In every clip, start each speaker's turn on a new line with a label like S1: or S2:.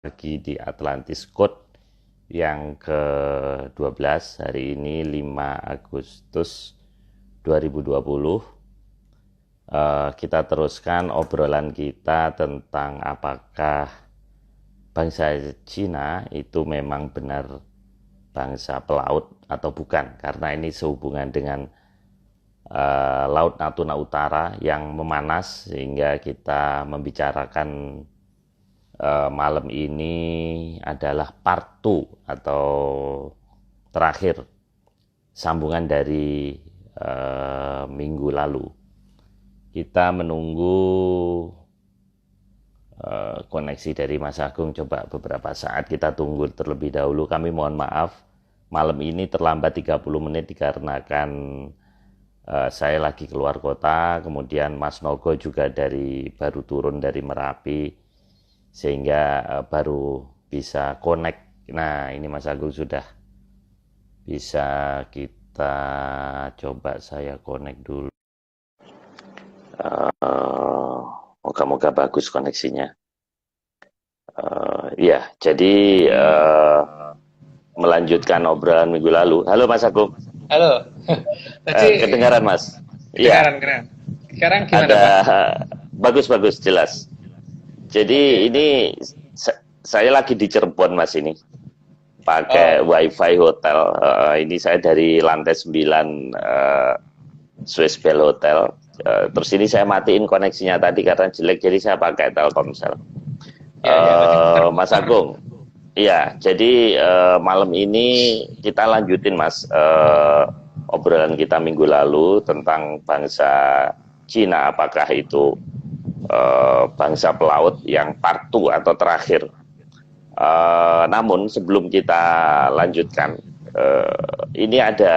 S1: lagi di Atlantis Code yang ke-12 hari ini 5 Agustus 2020. Kita teruskan obrolan kita tentang apakah bangsa Cina itu memang benar bangsa pelaut atau bukan, karena ini sehubungan dengan Laut Natuna Utara yang memanas, sehingga kita membicarakan malam ini adalah part 2 atau terakhir sambungan dari minggu lalu. Kita menunggu koneksi dari Mas Agung, coba beberapa saat kita tunggu terlebih dahulu. Kami mohon maaf malam ini terlambat 30 menit dikarenakan saya lagi keluar kota, kemudian Mas Nogo juga baru turun dari Merapi, sehingga baru bisa connect. Nah, ini Mas Agung sudah bisa, kita coba saya connect dulu. Moga-moga bagus koneksinya. Ya, jadi melanjutkan obrolan minggu lalu. Halo Mas Agung.
S2: Halo. Tadi
S1: kedengaran Mas?
S2: Kedengaran, keren. Sekarang gimana,
S1: ada,
S2: Pak?
S1: Bagus, jelas. Jadi ini saya lagi di Cirebon Mas, ini pakai wifi hotel. Ini saya dari lantai 9 Swiss Bell Hotel. Terus ini saya matiin koneksinya tadi karena jelek, jadi saya pakai Telkomsel. Mas Agung, iya, jadi malam ini kita lanjutin Mas obrolan kita minggu lalu tentang bangsa Cina, apakah itu bangsa pelaut, yang part 2 atau terakhir. Namun sebelum kita lanjutkan, ini ada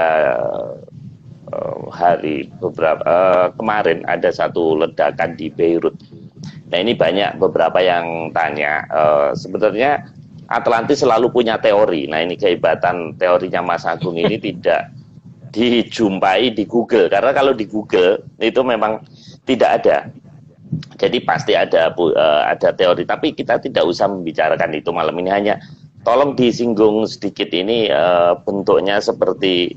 S1: kemarin ada satu ledakan di Beirut. Nah, ini beberapa yang tanya, sebenarnya Atlantis selalu punya teori. Nah, ini kehebatan teorinya Mas Agung ini tidak dijumpai di Google, karena kalau di Google itu memang tidak ada. Jadi pasti ada teori, tapi kita tidak usah membicarakan itu malam ini. Hanya tolong disinggung sedikit, ini bentuknya seperti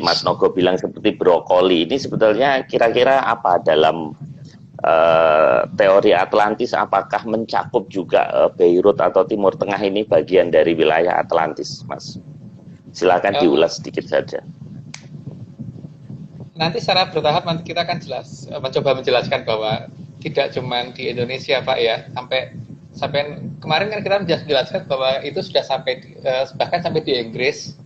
S1: Mas Nogo bilang seperti brokoli. Ini sebetulnya kira-kira apa dalam teori Atlantis? Apakah mencakup juga Beirut atau Timur Tengah ini bagian dari wilayah Atlantis, Mas? Silakan diulas sedikit saja.
S2: Nanti secara bertahap nanti kita akan mencoba menjelaskan bahwa tidak cuma di Indonesia, Pak, ya. Sampai kemarin kan kita menjelaskan bahwa itu sudah bahkan sampai di Inggris,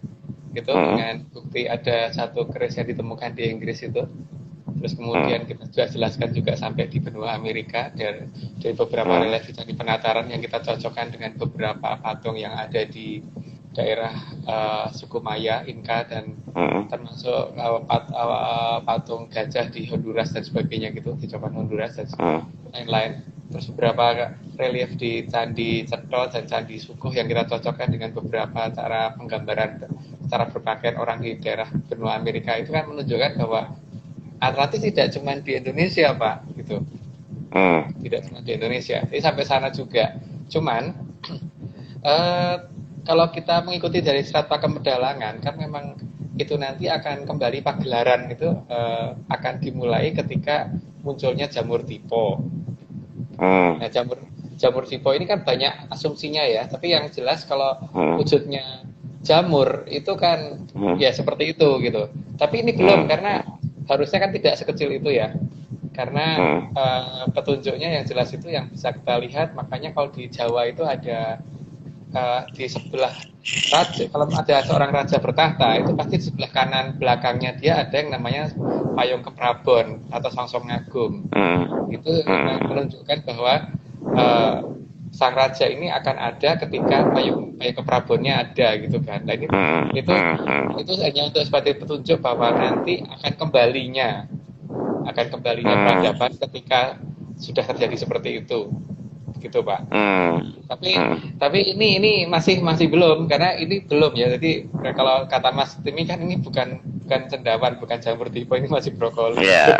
S2: gitu, dengan bukti ada satu keris yang ditemukan di Inggris itu. Terus kemudian kita sudah jelaskan juga sampai di benua Amerika, dari beberapa relief di penataran yang kita cocokkan dengan beberapa patung yang ada di daerah suku Maya, Inka, dan termasuk patung gajah di Honduras dan sebagainya, gitu, di Copan Honduras dan lain-lain. Terus beberapa relief di Candi Cetro dan Candi Sukuh yang kita cocokkan dengan beberapa cara penggambaran, cara berpakaian orang di daerah benua Amerika. Itu kan menunjukkan bahwa Atlantis tidak cuma di Indonesia, Pak, gitu. Tidak cuma di Indonesia. Jadi sampai sana juga. Cuman kalau kita mengikuti dari strata kepedalangan, kan memang itu nanti akan kembali pagelaran itu akan dimulai ketika munculnya jamur tipo. Nah, jamur tipo ini kan banyak asumsinya ya, tapi yang jelas kalau wujudnya jamur itu kan ya seperti itu, gitu. Tapi ini belum, karena harusnya kan tidak sekecil itu ya. Karena petunjuknya yang jelas itu yang bisa kita lihat. Makanya kalau di Jawa itu ada di sebelah raja, kalau ada seorang raja bertahta, itu pasti di sebelah kanan belakangnya dia ada yang namanya payung keprabon atau songsong agung. Itu menunjukkan bahwa sang raja ini akan ada ketika payung keprabonnya ada, gitu kan. Nah, itu hanya untuk sebagai petunjuk bahwa nanti akan kembalinya peradaban ketika sudah terjadi seperti itu, gitu, Pak. Tapi ini masih belum, karena ini belum ya. Jadi kalau kata Mas Timi kan ini bukan cendawan, bukan jamur tipo, ini masih brokoli.
S1: Ya,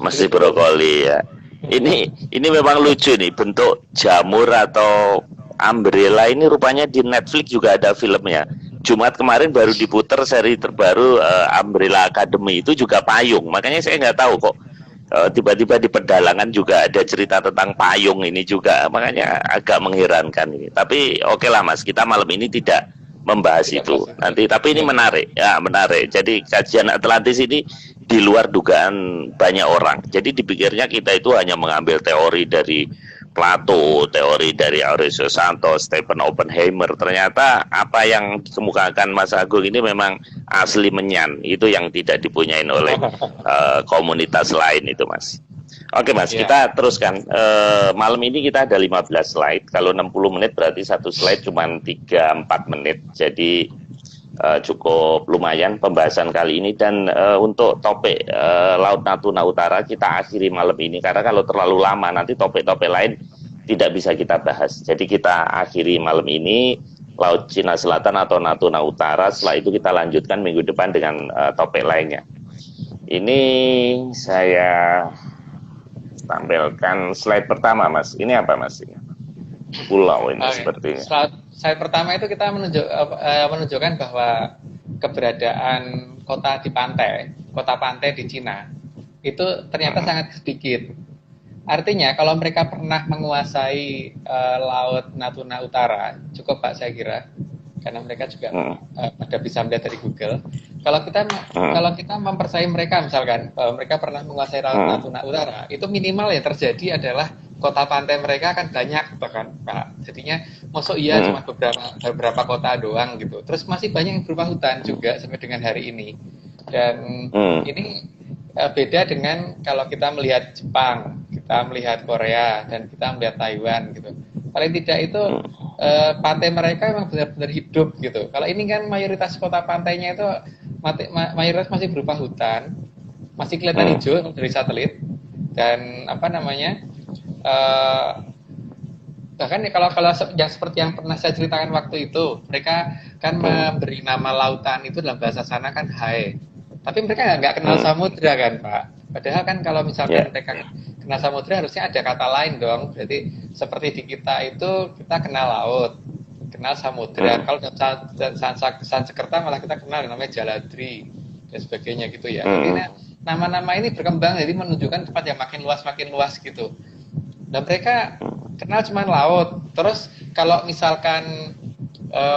S1: masih brokoli ya. Ini memang lucu nih, bentuk jamur atau Umbrella ini rupanya di Netflix juga ada filmnya. Jumat kemarin baru diputer seri terbaru Umbrella Academy, itu juga payung. Makanya saya nggak tahu kok tiba-tiba di pedalangan juga ada cerita tentang payung ini juga. Makanya agak mengherankan ini. Tapi oke lah Mas, kita malam ini tidak membahas
S2: Tidak
S1: itu.
S2: bahas itu.
S1: Nanti tapi ini
S2: Ya.
S1: menarik, ya menarik. Jadi kajian Atlantis ini di luar dugaan banyak orang. Jadi dipikirnya kita itu hanya mengambil teori dari Plato, teori dari Aurelius Santos, Stephen Oppenheimer. Ternyata apa yang dikemukakan Mas Agung ini memang asli menyan. Itu yang tidak dipunyain oleh komunitas lain itu, Mas. Oke Mas,
S2: Ya.
S1: kita teruskan. Malam ini kita ada 15 slide. Kalau 60 menit berarti satu slide cuma 3-4 menit. Jadi cukup lumayan pembahasan kali ini. Dan untuk topik Laut Natuna Utara kita akhiri malam ini, karena kalau terlalu lama nanti topik-topik lain tidak bisa kita bahas. Jadi kita akhiri malam ini Laut Cina Selatan atau Natuna Utara. Setelah itu kita lanjutkan minggu depan dengan topik lainnya. Ini saya tampilkan slide pertama, Mas. Ini apa, Mas? Pulau ini sepertinya.
S2: Slide pertama itu kita menunjukkan bahwa keberadaan kota pantai di Cina itu ternyata sangat sedikit. Artinya kalau mereka pernah menguasai Laut Natuna Utara, cukup Pak saya kira, karena mereka juga pada bisa melihat dari Google. Kalau kita mempercayai mereka misalkan bahwa mereka pernah menguasai Laut Natuna Utara, itu minimal yang terjadi adalah kota pantai mereka akan banyak bahkan Pak. Jadinya masuk iya cuma beberapa kota doang gitu. Terus masih banyak yang berupa hutan juga sampai dengan hari ini. Dan ini beda dengan kalau kita melihat Jepang, kita melihat Korea, dan kita melihat Taiwan gitu. Paling tidak itu pantai mereka memang benar-benar hidup gitu. Kalau ini kan mayoritas kota pantainya itu mayoritas masih berupa hutan, masih kelihatan hijau dari satelit, dan apa namanya, bahkan ya kalau yang seperti yang pernah saya ceritakan waktu itu, mereka kan memberi nama lautan itu dalam bahasa sana kan Hai, tapi mereka nggak kenal samudra kan Pak. Padahal kan kalau misalkan mereka kenal samudra harusnya ada kata lain dong. Berarti seperti di kita itu kita kenal laut, kenal samudra. Kalau dalam Sanskerta malah kita kenal namanya Jaladri dan sebagainya gitu ya. Jadi nama-nama ini berkembang jadi menunjukkan tempat yang makin luas gitu. Dan mereka kenal cuma laut. Terus kalau misalkan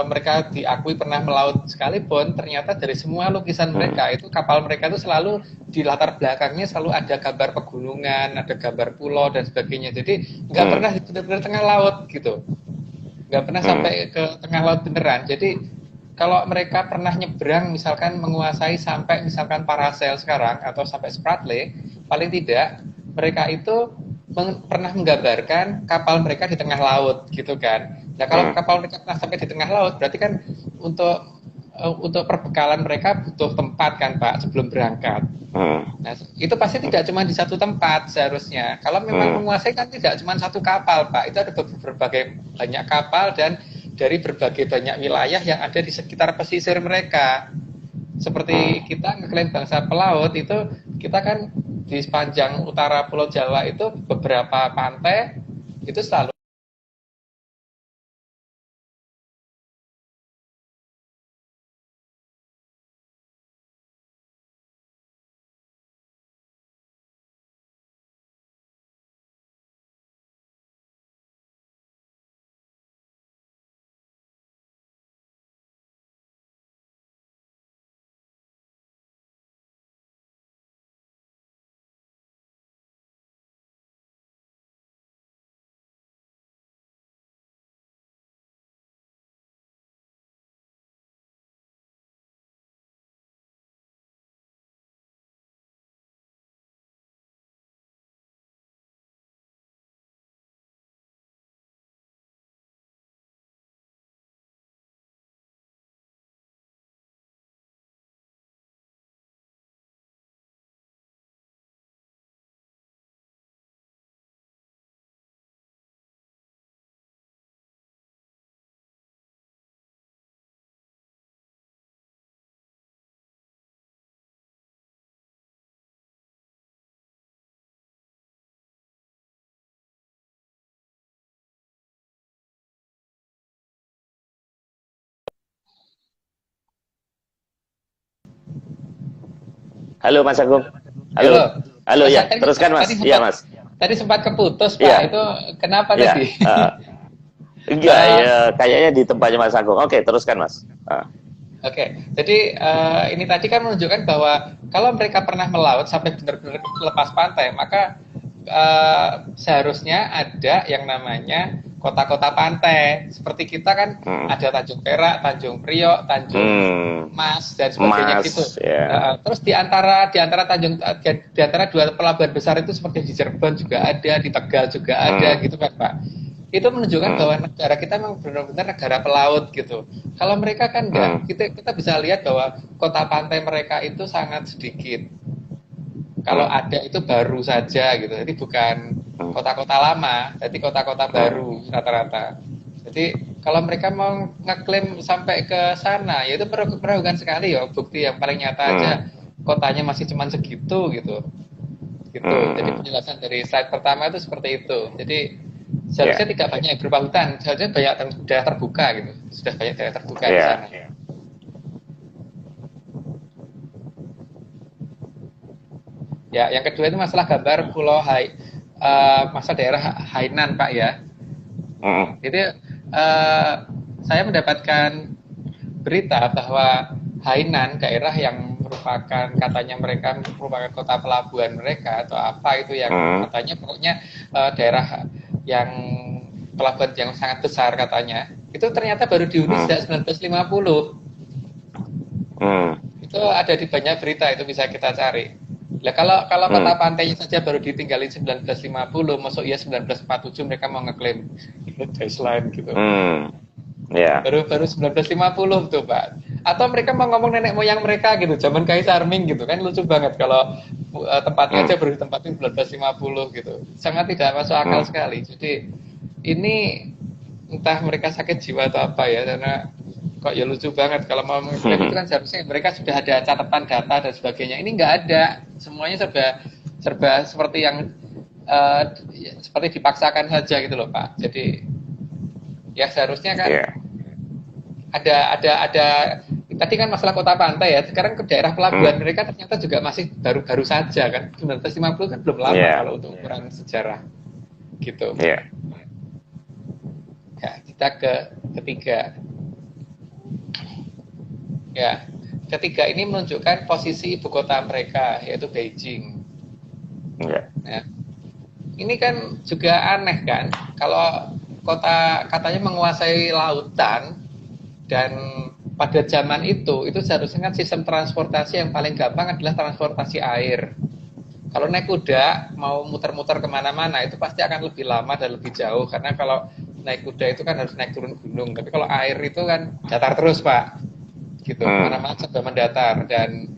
S2: mereka diakui pernah melaut sekalipun, ternyata dari semua lukisan mereka itu kapal mereka itu selalu di latar belakangnya selalu ada gambar pegunungan, ada gambar pulau dan sebagainya. Jadi nggak pernah benar-benar tengah laut gitu, nggak pernah sampai ke tengah laut beneran. Jadi kalau mereka pernah nyebrang misalkan menguasai sampai misalkan Paracel sekarang atau sampai Spratly, paling tidak mereka itu pernah menggambarkan kapal mereka di tengah laut gitu kan. Nah kalau kapal mereka pernah sampai di tengah laut berarti kan untuk perbekalan mereka butuh tempat kan Pak sebelum berangkat. Nah itu pasti tidak cuma di satu tempat seharusnya. Kalau memang menguasai kan tidak cuma satu kapal Pak, itu ada berbagai banyak kapal dan dari berbagai banyak wilayah yang ada di sekitar pesisir mereka. Seperti kita ngeklaim bangsa pelaut itu, kita kan di sepanjang utara Pulau Jawa itu beberapa pantai itu selalu
S1: Halo Mas Agung.
S2: Halo.
S1: Halo. Halo
S2: Mas,
S1: ya,
S2: tadi,
S1: teruskan Mas.
S2: tadi
S1: Iya
S2: sempat,
S1: Mas.
S2: tadi sempat keputus Pak.
S1: Iya.
S2: Itu kenapa
S1: Iya.
S2: tadi?
S1: Enggak,
S2: Eh,
S1: ya, kayaknya di tempatnya Mas Agung. Oke, teruskan Mas.
S2: Oke, jadi ini tadi kan menunjukkan bahwa kalau mereka pernah melaut sampai benar-benar lepas pantai, maka seharusnya ada yang namanya kota-kota pantai. Seperti kita kan ada Tanjung Perak, Tanjung Priok, Tanjung Mas dan sebagainya
S1: Mas,
S2: gitu.
S1: ya.
S2: Terus di antara di antara dua pelabuhan besar itu seperti di Cirebon juga ada, di Tegal juga ada gitu kan Pak. Itu menunjukkan bahwa negara kita memang benar-benar negara pelaut gitu. Kalau mereka kan enggak, kita bisa lihat bahwa kota pantai mereka itu sangat sedikit. Kalau ada itu baru saja gitu. Jadi bukan kota-kota lama, jadi kota-kota baru rata-rata. Jadi kalau mereka mau ngeklaim sampai ke sana, ya itu meragukan sekali ya. Bukti yang paling nyata aja kotanya masih cuma segitu gitu. Gitu. Jadi penjelasan dari slide pertama itu seperti itu. Jadi seharusnya tidak banyak yang berupa hutan, seharusnya banyak daerah terbuka gitu. Sudah banyak daerah terbuka di sana. Ya, yang kedua itu masalah gambar Pulau masa daerah Hainan Pak ya. Jadi saya mendapatkan berita bahwa Hainan, daerah yang merupakan katanya mereka merupakan kota pelabuhan mereka atau apa itu yang katanya pokoknya daerah yang pelabuhan yang sangat besar katanya, itu ternyata baru dihuni sejak 1950. Itu ada di banyak berita, itu bisa kita cari. Nah, kalau kota pantainya saja baru ditinggalin 1950, masuk ya 1947 mereka mau ngeklaim baseline gitu. Baru 1950 tuh Pak. Atau mereka mau ngomong nenek moyang mereka gitu, zaman Kaisar Ming gitu kan, lucu banget kalau tempatnya aja baru ditempatin 1950 gitu. Sangat tidak masuk akal sekali. Jadi ini entah mereka sakit jiwa atau apa ya, karena kok ya lucu banget kalau mau mengklaim itu kan seharusnya mereka sudah ada catatan data dan sebagainya. Ini nggak ada, semuanya serba seperti yang seperti dipaksakan saja gitu loh Pak. Jadi ya seharusnya kan ada tadi kan masalah kota pantai ya. Sekarang ke daerah pelabuhan mereka ternyata juga masih baru-baru saja kan. 1950 kan belum lama kalau untuk ukuran sejarah gitu. Ya, kita ke ketiga. Ya, ketiga ini menunjukkan posisi ibu kota mereka, yaitu Beijing. Ya. Ini kan juga aneh kan, kalau kota katanya menguasai lautan, dan pada zaman itu seharusnya kan sistem transportasi yang paling gampang adalah transportasi air. Kalau naik kuda, mau muter-muter kemana-mana, itu pasti akan lebih lama dan lebih jauh, karena kalau naik kuda itu kan harus naik turun gunung, tapi kalau air itu kan datar terus Pak. Gitu, mana-mana sudah mendatar dan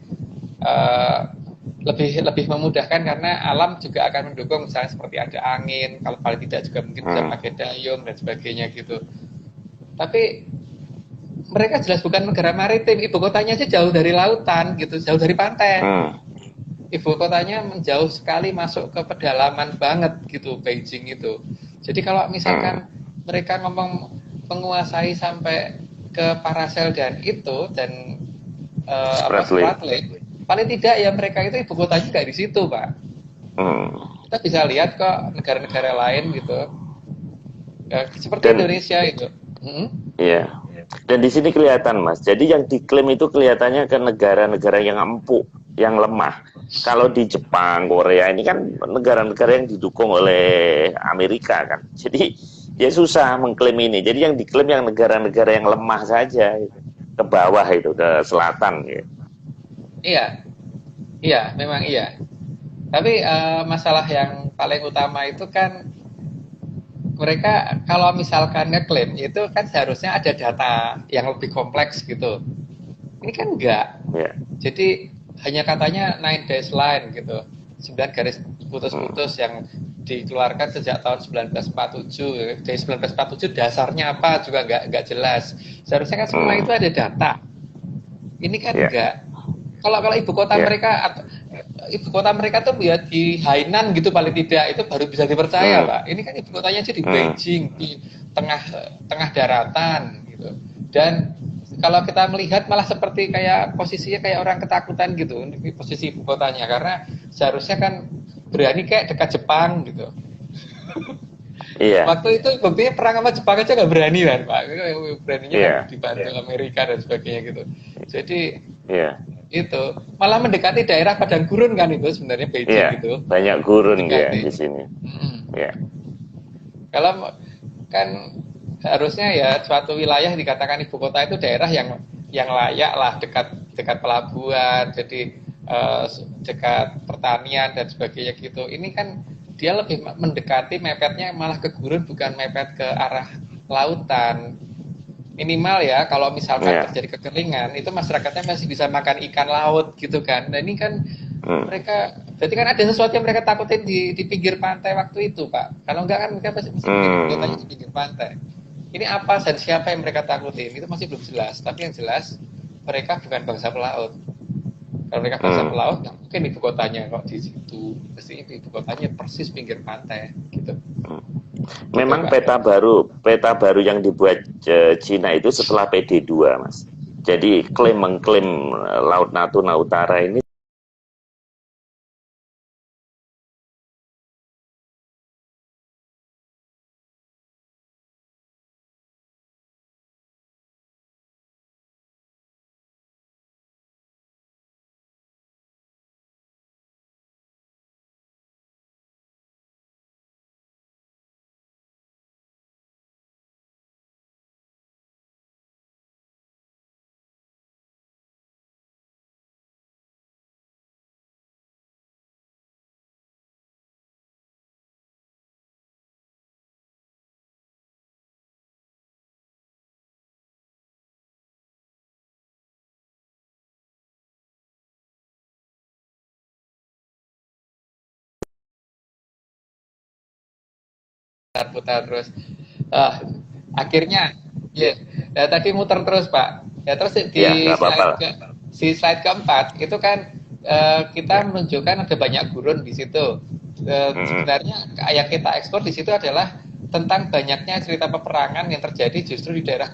S2: lebih memudahkan karena alam juga akan mendukung, misalnya seperti ada angin, kalau paling tidak juga mungkin bisa pakai dayung dan sebagainya gitu. Tapi mereka jelas bukan negara maritim, ibu kotanya aja jauh dari lautan gitu, jauh dari pantai. Ibu kotanya menjauh sekali, masuk ke pedalaman banget gitu Beijing itu. Jadi kalau misalkan mereka ngomong menguasai sampai ke Paracel dan Spratly, paling tidak ya mereka itu ibu kotanya nggak di situ Pak. Kita bisa lihat kok negara-negara lain gitu ya, seperti Indonesia itu.
S1: Iya. Dan di sini kelihatan Mas, jadi yang diklaim itu kelihatannya ke negara-negara yang empuk, yang lemah. Kalau di Jepang, Korea ini kan negara-negara yang didukung oleh Amerika kan. Jadi dia susah mengklaim ini. Jadi yang diklaim yang negara-negara yang lemah saja, ke bawah itu, ke selatan. Gitu.
S2: Iya, memang iya. Tapi masalah yang paling utama itu kan mereka kalau misalkan ngeklaim itu kan seharusnya ada data yang lebih kompleks gitu. Ini kan enggak. Jadi hanya katanya 9 dash line gitu, 9 garis putus-putus yang dikeluarkan sejak tahun 1947. Dari 1947 dasarnya apa juga nggak jelas. Seharusnya kan semua itu ada data. Ini kan enggak. Kalau ibu kota mereka tuh ya di Hainan gitu paling tidak, itu baru bisa dipercaya Pak. Ini kan ibu kotanya aja di Beijing, di tengah daratan gitu. Dan kalau kita melihat malah seperti kayak posisinya kayak orang ketakutan gitu di posisi ibu kotanya, karena seharusnya kan berani kayak dekat Jepang gitu.
S1: Iya,
S2: Waktu itu buktinya perang sama Jepang aja nggak berani kan Pak, beraninya kan
S1: iya,
S2: dibantu Amerika dan sebagainya gitu. Jadi
S1: iya,
S2: itu malah mendekati daerah padang gurun kan itu sebenarnya
S1: iya.
S2: Beijing gitu,
S1: Banyak gurun dia
S2: mendekati.
S1: di sini. Iya,
S2: Kalau kan harusnya ya suatu wilayah dikatakan ibu kota itu daerah yang layak lah, dekat dekat pelabuhan, jadi dekat pertanian dan sebagainya gitu. Ini kan dia lebih mendekati, mepetnya malah ke gurun, bukan mepet ke arah lautan. Minimal ya kalau misalkan
S1: iya.
S2: terjadi kekeringan itu masyarakatnya masih bisa makan ikan laut gitu kan. Nah ini kan
S1: Hmm.
S2: mereka berarti kan ada sesuatu yang mereka takutin di pinggir pantai waktu itu Pak. Kalau enggak kan mereka pasti bikin kotanya di pinggir pantai. Ini apa dan siapa yang mereka takutin itu masih belum jelas. Tapi yang jelas mereka bukan bangsa pelaut. Kalau mereka bangsa pelaut nggak mungkin ibu kotanya kok di situ. Pasti ibu kotanya persis pinggir pantai gitu.
S1: Memang
S2: Gitu,
S1: peta baru yang dibuat Cina itu setelah PD2, Mas. Jadi mengklaim Laut Natuna Utara ini
S2: putar terus. Ah, akhirnya ya, ya tadi muter terus Pak. Ya terus
S1: ya nggak apa-apa.
S2: di slide keempat itu kan kita
S1: Ya.
S2: menunjukkan ada banyak gurun di situ. Sebenarnya yang kita ekspor di situ adalah tentang banyaknya cerita peperangan yang terjadi justru di daerah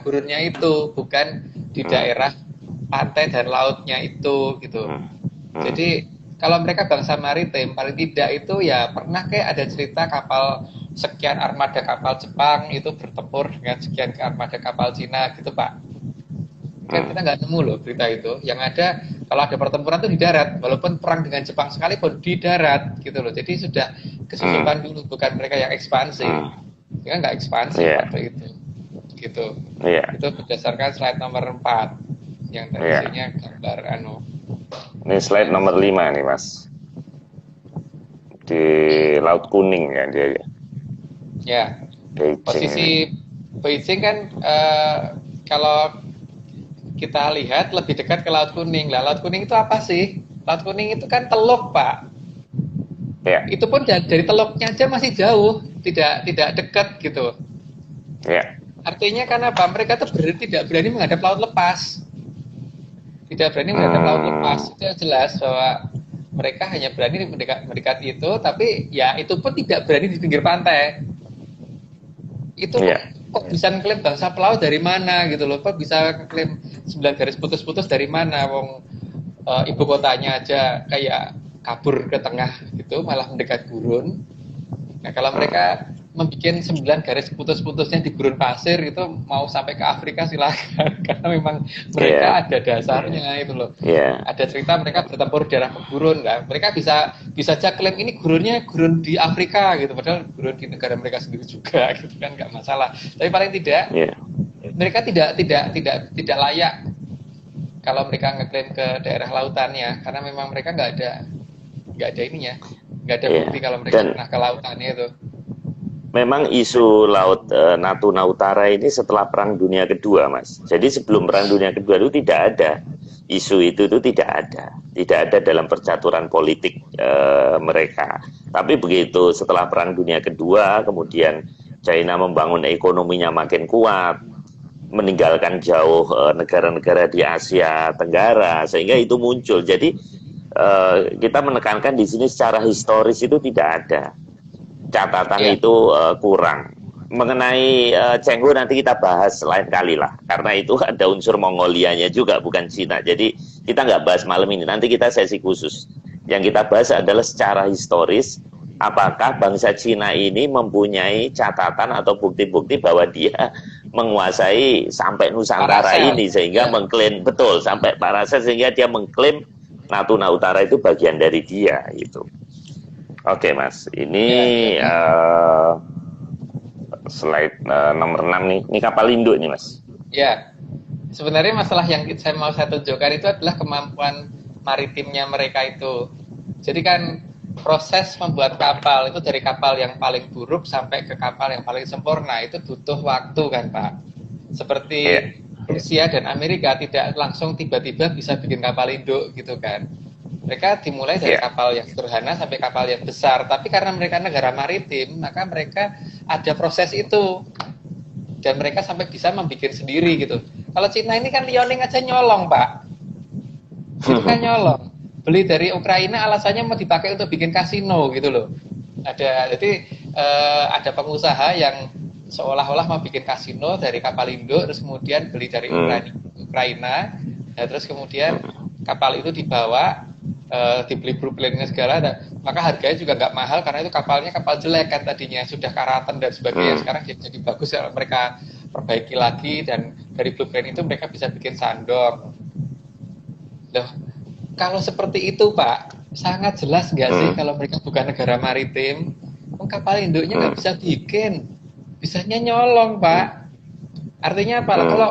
S2: gurunnya itu, bukan di daerah pantai dan lautnya itu gitu. Jadi kalau mereka bangsa maritim, paling tidak itu ya pernah kayak ada cerita kapal sekian armada kapal Jepang itu bertempur dengan sekian armada kapal Cina gitu Pak. Kan kita nggak nemu loh berita itu. Yang ada kalau ada pertempuran itu di darat, walaupun perang dengan Jepang sekalipun di darat gitu loh. Jadi sudah kesusupan dulu, bukan mereka yang ekspansi. Mereka nggak ekspansi
S1: Iya.
S2: waktu itu. Gitu.
S1: Iya.
S2: Itu berdasarkan slide nomor 4 yang tadi
S1: Iya.
S2: isinya gambar
S1: Ini slide nomor 5 nih, Mas. Di Laut Kuning ya dia.
S2: ya.
S1: Beijing.
S2: Posisi Beijing kan kalau kita lihat lebih dekat ke Laut Kuning. Lah, Laut Kuning itu apa sih? Laut Kuning itu kan teluk, Pak.
S1: Ya.
S2: Itu pun dari teluknya aja masih jauh, tidak dekat gitu.
S1: Ya.
S2: Artinya kan apa? Mereka tuh tidak berani menghadap laut lepas. Tidak berani menghadap laut lepas. Itu jelas bahwa mereka hanya berani mendekati itu, tapi ya itu pun tidak berani di pinggir pantai. Itu kok bisa ngeklaim bangsa pelaut dari mana gitu loh, kok bisa ngeklaim 9 garis putus-putus dari mana, wong ibu kotanya aja kayak kabur ke tengah gitu, malah mendekat gurun. Nah kalau mereka membuat 9 garis putus-putusnya di gurun pasir itu mau sampai ke Afrika silakan, karena memang mereka ada dasarnya itu loh. Ada cerita mereka bertempur di daerah gurun, kan? Mereka bisa aja klaim ini gurunnya gurun di Afrika gitu, padahal gurun di negara mereka sendiri juga gitu kan, nggak masalah. Tapi paling tidak mereka tidak layak kalau mereka ngeklaim ke daerah lautannya, karena memang mereka nggak ada ininya, nggak ada bukti kalau mereka pernah ke lautannya itu.
S1: Memang isu Laut Natuna Utara ini setelah Perang Dunia Kedua, Mas. Jadi sebelum Perang Dunia Kedua itu tidak ada. Isu itu tidak ada. Tidak ada dalam percaturan politik mereka. Tapi begitu setelah Perang Dunia Kedua, kemudian China membangun ekonominya makin kuat, meninggalkan jauh negara-negara di Asia Tenggara, sehingga itu muncul. Jadi kita menekankan di sini secara historis itu tidak ada. Catatan itu kurang. mengenai Cengho nanti kita bahas lain kali lah, karena itu ada unsur Mongolianya juga, bukan Cina. Jadi kita nggak bahas malam ini, nanti kita sesi khusus. Yang kita bahas adalah secara historis, apakah bangsa Cina ini mempunyai catatan atau bukti-bukti bahwa dia menguasai sampai Nusantara
S2: Paracel.
S1: ini, sehingga
S2: Ya.
S1: mengklaim, betul, sampai Paracel, sehingga dia mengklaim Natuna Utara itu bagian dari dia, gitu. Oke Mas, ini slide nomor 6 nih, ini kapal induk nih Mas.
S2: Ya, sebenarnya masalah yang saya tunjukkan itu adalah kemampuan maritimnya mereka itu. Jadi kan proses membuat kapal itu dari kapal yang paling buruk sampai ke kapal yang paling sempurna itu butuh waktu kan Pak. Seperti Rusia dan Amerika tidak langsung tiba-tiba bisa bikin kapal induk gitu kan. Mereka dimulai dari kapal yang sederhana sampai kapal yang besar. Tapi karena mereka negara maritim, maka mereka ada proses itu. Dan mereka sampai bisa membuat sendiri gitu. Kalau Cina ini kan Liaoning aja nyolong, Pak. Itu kan nyolong. Beli dari Ukraina alasannya mau dipakai untuk bikin kasino gitu loh. Jadi ada pengusaha yang seolah-olah mau bikin kasino dari kapal induk, terus kemudian beli dari Ukraina, nah, terus kemudian kapal itu dibawa, dibeli blueprintnya segala, maka harganya juga nggak mahal karena itu kapalnya kapal jelek kan tadinya, sudah karatan dan sebagainya, sekarang jadi bagus ya, mereka perbaiki lagi dan dari blueprint itu mereka bisa bikin sandong. Loh, kalau seperti itu Pak, sangat jelas nggak sih kalau mereka bukan negara maritim, kapal induknya nggak bisa bikin, bisanya nyolong Pak. Artinya apa? Kalau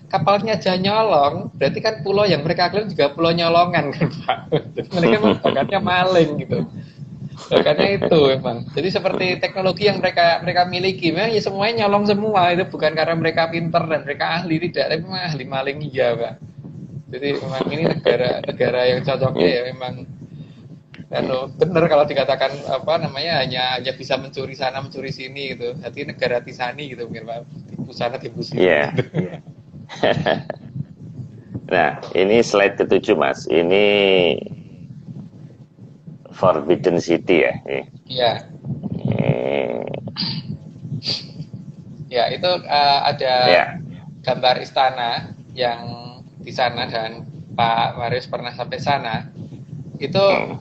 S2: kapalnya aja nyolong, berarti kan pulau yang mereka klaim juga pulau nyolongan kan Pak. Jadi mereka memang bakatnya maling gitu. Bakatnya itu memang. Jadi seperti teknologi yang mereka miliki, memang ya semuanya nyolong semua. Itu bukan karena mereka pinter dan mereka ahli, tidak, tapi memang ahli maling iya Pak. Jadi memang ini negara yang cocoknya ya memang benar kalau dikatakan hanya bisa mencuri sana mencuri sini gitu. Hati negara Tisani gitu mungkin Pak. Tipu sana tipu sini.
S1: Iya. Nah, ini slide ke-7 Mas. Ini Forbidden City ya.
S2: Iya. Ya, itu ada gambar istana yang di sana dan Pak Marius pernah sampai sana. Itu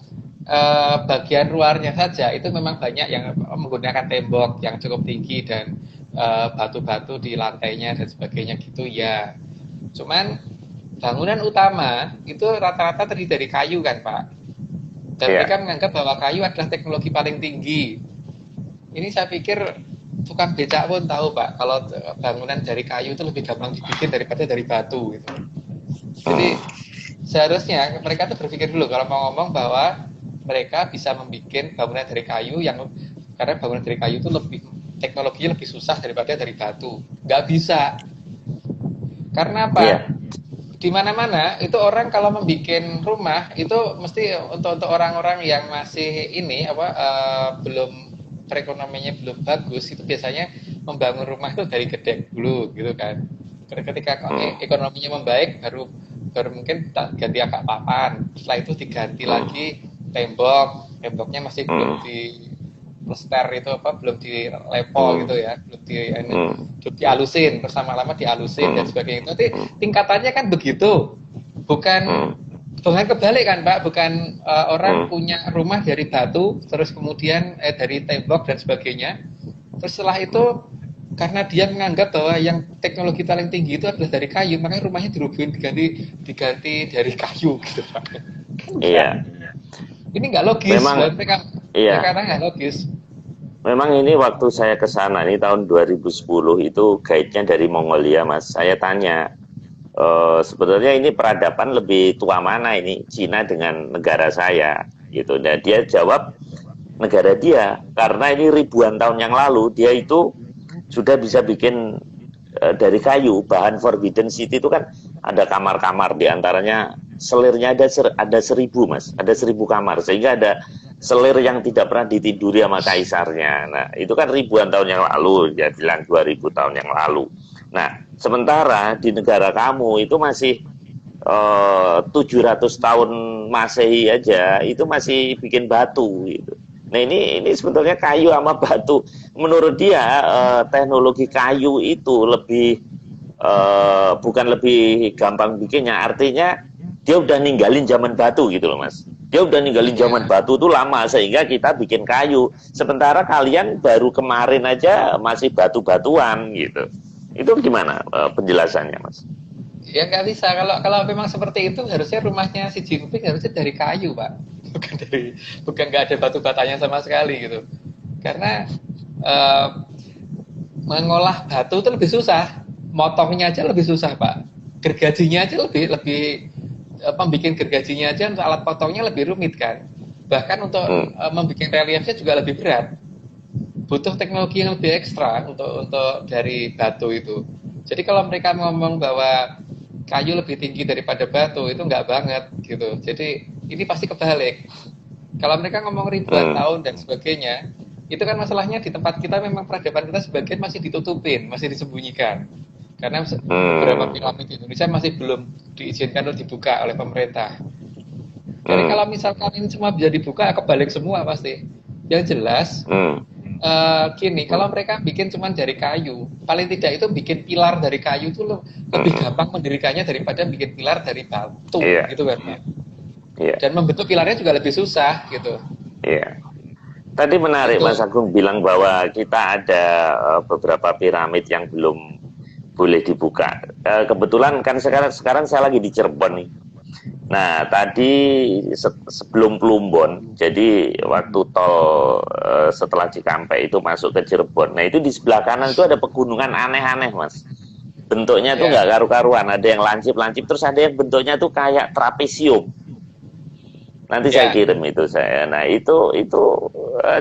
S2: bagian luarnya saja itu memang banyak yang menggunakan tembok yang cukup tinggi dan batu-batu di lantainya dan sebagainya gitu ya. Cuman bangunan utama itu rata-rata terdiri dari kayu kan Pak. Dan mereka menganggap bahwa kayu adalah teknologi paling tinggi. Ini saya pikir tukang becak pun tahu Pak, kalau bangunan dari kayu itu lebih gampang dibikin daripada dari batu gitu. Jadi seharusnya mereka tuh berpikir dulu kalau mau ngomong bahwa mereka bisa membuat bangunan dari kayu karena bangunan dari kayu itu teknologinya lebih susah daripada dari batu. Nggak bisa. Karena apa? Di mana-mana itu orang kalau membuat rumah itu mesti untuk orang-orang yang masih belum perekonomiannya belum bagus, itu biasanya membangun rumah itu dari gedek dulu gitu kan. Ketika ekonominya membaik baru mungkin ganti agak papan, setelah itu diganti lagi temboknya masih belum di plester itu belum dilepo gitu ya, belum dihalusin, terus lama-lama dihalusin dan sebagainya. Nanti tingkatannya kan begitu, bukan kebalik kan Pak, bukan orang punya rumah dari batu terus kemudian dari tembok dan sebagainya, terus setelah itu karena dia menganggap bahwa yang teknologi paling tinggi itu adalah dari kayu, makanya rumahnya diganti dari kayu gitu Pak.
S1: Iya.
S2: Ini nggak logis, mereka nggak logis.
S1: Memang ini waktu saya ke sana ini tahun 2010 itu guide-nya dari Mongolia Mas. Saya tanya, sebenarnya ini peradaban lebih tua mana ini, Cina dengan negara saya gitu. Dan dia jawab negara dia, karena ini ribuan tahun yang lalu dia itu sudah bisa bikin dari kayu. Bahan Forbidden City itu kan ada kamar-kamar, diantaranya selirnya ada 1000 Mas, ada 1000 kamar, sehingga ada selir yang tidak pernah ditiduri sama kaisarnya. Nah itu kan ribuan tahun yang lalu, dia bilang 2000 tahun yang lalu. Nah sementara di negara kamu itu masih 700 tahun Masehi aja itu masih bikin batu gitu. Nah ini sebetulnya kayu sama batu. Menurut dia teknologi kayu itu lebih bukan lebih gampang bikinnya. Artinya dia udah ninggalin zaman batu gitu loh Mas. Dia udah ninggalin zaman batu itu lama sehingga kita bikin kayu. Sementara kalian baru kemarin aja masih batu-batuan gitu. Itu gimana penjelasannya Mas?
S2: Ya nggak bisa. Kalau memang seperti itu harusnya rumahnya si Jinping harusnya dari kayu, Pak. Bukan nggak ada batu batanya sama sekali gitu. Karena mengolah batu itu lebih susah, motongnya aja lebih susah, Pak. Gergajinya aja lebih membuat gergajinya aja untuk alat potongnya lebih rumit kan. Bahkan untuk membuat reliefnya juga lebih berat. Butuh teknologi yang lebih ekstra untuk dari batu itu. Jadi kalau mereka ngomong bahwa kayu lebih tinggi daripada batu itu nggak banget gitu. Jadi ini pasti kebalik. Kalau mereka ngomong ribuan tahun dan sebagainya, itu kan masalahnya di tempat kita memang peradaban kita sebagian masih ditutupin, masih disembunyikan. Karena beberapa piramid di Indonesia masih belum diizinkan untuk dibuka oleh pemerintah. Jadi kalau misalkan ini semua bisa dibuka, kebalik semua pasti. Yang jelas, gini, kalau mereka bikin cuma dari kayu, paling tidak itu bikin pilar dari kayu itu lebih gampang mendirikannya daripada bikin pilar dari batu, gitu kan. Dan membentuk pilarnya juga lebih susah, gitu.
S1: Iya. Tadi menarik Mas Agung bilang bahwa kita ada beberapa piramid yang belum boleh dibuka. Kebetulan kan sekarang saya lagi di Cirebon nih. Nah tadi sebelum Plumbon, jadi waktu tol setelah Cikampek itu masuk ke Cirebon. Nah itu di sebelah kanan itu ada pegunungan aneh-aneh Mas. Bentuknya tuh nggak karu-karuan. Ada yang lancip-lancip, terus ada yang bentuknya tuh kayak trapesium. Nanti saya kirim itu saya. Nah itu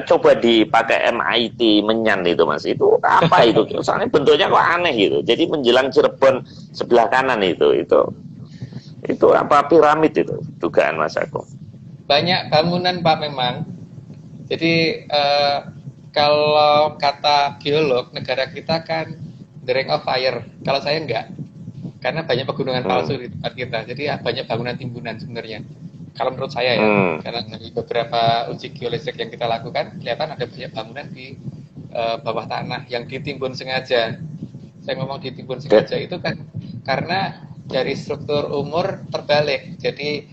S1: coba dipakai MIT Menyan itu Mas. Itu apa itu? Soalnya bentuknya kok aneh gitu. Jadi menjelang Cirebon sebelah kanan itu apa piramid itu dugaan Mas Agung?
S2: Banyak bangunan Pak memang. Jadi kalau kata geolog negara kita kan the ring of fire. Kalau saya enggak. Karena banyak pegunungan palsu di tempat kita. Jadi banyak bangunan timbunan sebenarnya. Kalau menurut saya ya, karena dari beberapa uji geolistrik yang kita lakukan, kelihatan ada banyak bangunan di bawah tanah yang ditimbun sengaja. Saya ngomong ditimbun sengaja itu kan karena dari struktur umur terbalik. Jadi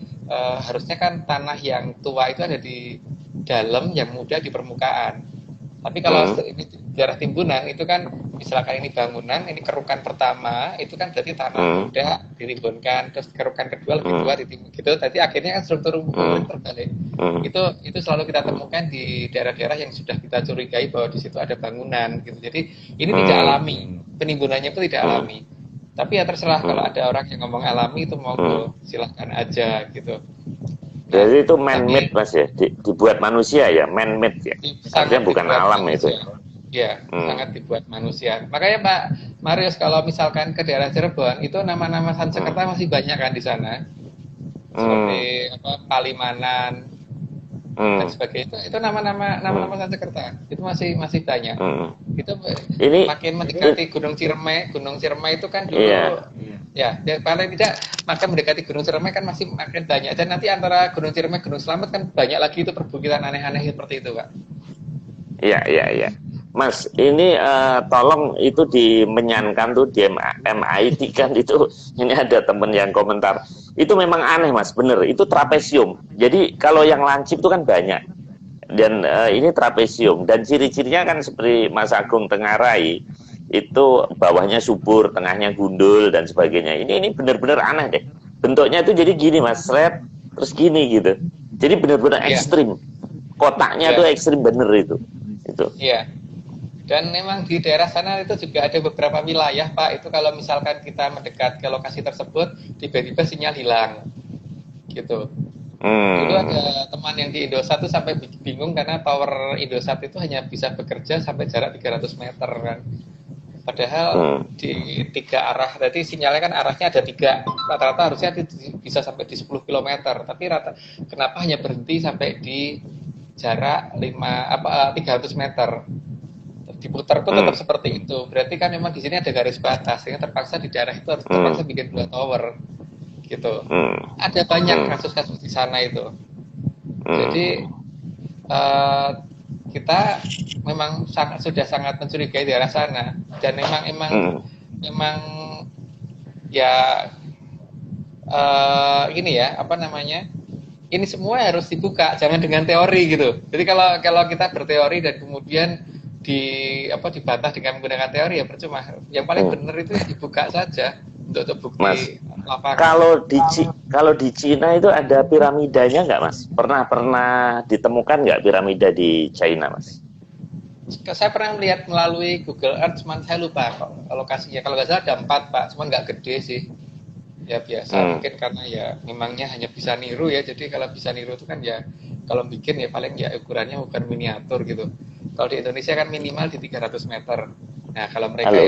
S2: harusnya kan tanah yang tua itu ada di dalam, yang muda di permukaan. Tapi kalau ini daerah timbunan itu kan misalkan ini bangunan, ini kerukan pertama itu kan berarti tanah muda ditimbunkan, terus kerukan kedua lebih tua ditimbun gitu. Tadi akhirnya kan struktur umur terbalik. Itu selalu kita temukan di daerah-daerah yang sudah kita curigai bahwa di situ ada bangunan gitu. Jadi ini tidak alami, penimbunannya pun tidak alami. Tapi ya terserah kalau ada orang yang ngomong alami itu monggo silahkan aja gitu.
S1: Jadi itu man-made Mas ya, dibuat manusia ya, man-made ya. Artinya bukan alam manusia. Itu.
S2: Ya, sangat dibuat manusia. Makanya Pak Marius kalau misalkan ke daerah Cirebon itu nama-nama Sansekerta masih banyak kan di sana. Seperti Palimanan dan sebagainya. Itu nama-nama Sansekerta. Itu masih banyak. Itu ini makin mendekati Gunung Ciremai. Gunung Ciremai itu kan dulu ya paling tidak makin mendekati Gunung Ciremai kan masih makin banyak. Dan nanti antara Gunung Ciremai Gunung Slamet kan banyak lagi itu perbukitan aneh-aneh seperti itu, Pak. Iya.
S1: Mas, ini tolong itu dimenyankan tuh di MIT kan itu. Ini ada temen yang komentar. Itu memang aneh Mas, bener. Itu trapesium. Jadi kalau yang lancip itu kan banyak. Dan ini trapesium. Dan ciri-cirinya kan seperti Mas Agung tengarai. Itu bawahnya subur, tengahnya gundul dan sebagainya. Ini benar-benar aneh deh. Bentuknya itu jadi gini Mas, seret terus gini gitu. Jadi benar-benar ekstrim. Kotaknya tuh ekstrim bener itu.
S2: Iya. Dan memang di daerah sana itu juga ada beberapa wilayah Pak. Itu kalau misalkan kita mendekat ke lokasi tersebut, tiba-tiba sinyal hilang. Gitu. Dulu ada teman yang di Indosat tuh sampai bingung karena tower Indosat itu hanya bisa bekerja sampai jarak 300 meter kan. Padahal di 3 arah, berarti sinyalnya kan arahnya ada 3, rata-rata harusnya bisa sampai di 10 km, tapi kenapa hanya berhenti sampai di jarak 300 meter. Diputar pun tetap seperti itu. Berarti kan memang di sini ada garis batas, sehingga terpaksa di daerah itu harus terpaksa bikin 2 tower. Gitu. Ada banyak kasus-kasus di sana itu. Jadi kita memang sudah sangat mencurigai di arah sana, dan memang ya ini ya apa namanya, ini semua harus dibuka, jangan dengan teori gitu. Jadi kalau kita berteori dan kemudian dibantah dengan menggunakan teori ya percuma. Yang paling benar itu dibuka saja untuk bukti
S1: Mas,
S2: lapangan.
S1: Kalau di Cina itu ada piramidanya nggak, Mas? Pernah ditemukan nggak piramida di China, Mas?
S2: Saya pernah melihat melalui Google Earth, cuman saya lupa kok lokasinya. Kalau nggak salah ada 4, Pak, cuman nggak gede sih. Ya biasa, mungkin karena ya memangnya hanya bisa niru ya. Jadi kalau bisa niru itu kan ya kalau bikin ya paling ya ukurannya bukan miniatur gitu. Kalau di Indonesia kan minimal di 300 meter. Nah kalau mereka